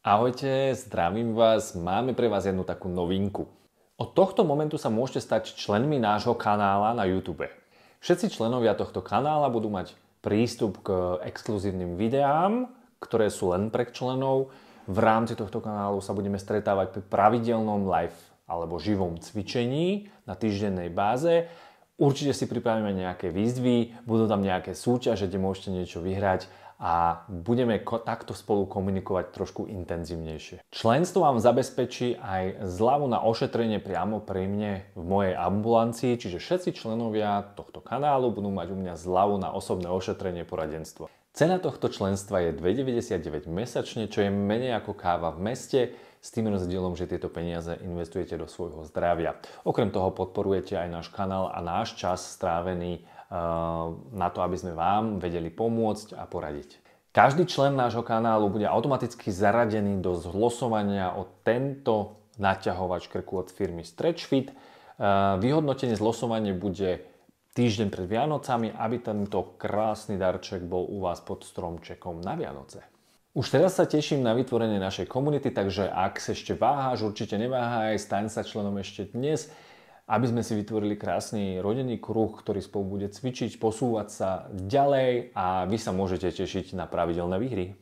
Ahojte, zdravím vás, máme pre vás jednu takú novinku. Od tohto momentu sa môžete stať členmi nášho kanála na YouTube. Všetci členovia tohto kanála budú mať prístup k exkluzívnym videám, ktoré sú len pre členov. V rámci tohto kanálu sa budeme stretávať pri pravidelnom live alebo živom cvičení na týždennej báze. Určite si pripravíme nejaké výzvy, budú tam nejaké súťaže, kde môžete niečo vyhrať a budeme takto spolu komunikovať trošku intenzívnejšie. Členstvo vám zabezpečí aj zľavu na ošetrenie priamo pri mne v mojej ambulancii, čiže všetci členovia tohto kanálu budú mať u mňa zľavu na osobné ošetrenie poradenstvo. Cena tohto členstva je 2,99 mesačne, čo je menej ako káva v meste, s tým rozdielom, že tieto peniaze investujete do svojho zdravia. Okrem toho podporujete aj náš kanál a náš čas strávený na to, aby sme vám vedeli pomôcť a poradiť. Každý člen nášho kanálu bude automaticky zaradený do zlosovania o tento naťahovač krku od firmy StretchFit. Vyhodnotenie zlosovania bude týždeň pred Vianocami, aby tento krásny darček bol u vás pod stromčekom na Vianoce. Už teraz sa teším na vytvorenie našej komunity, takže ak sa ešte váháš, určite neváhaj, staň sa členom ešte dnes, aby sme si vytvorili krásny rodinný kruh, ktorý spolu bude cvičiť, posúvať sa ďalej a vy sa môžete tešiť na pravidelné výhry.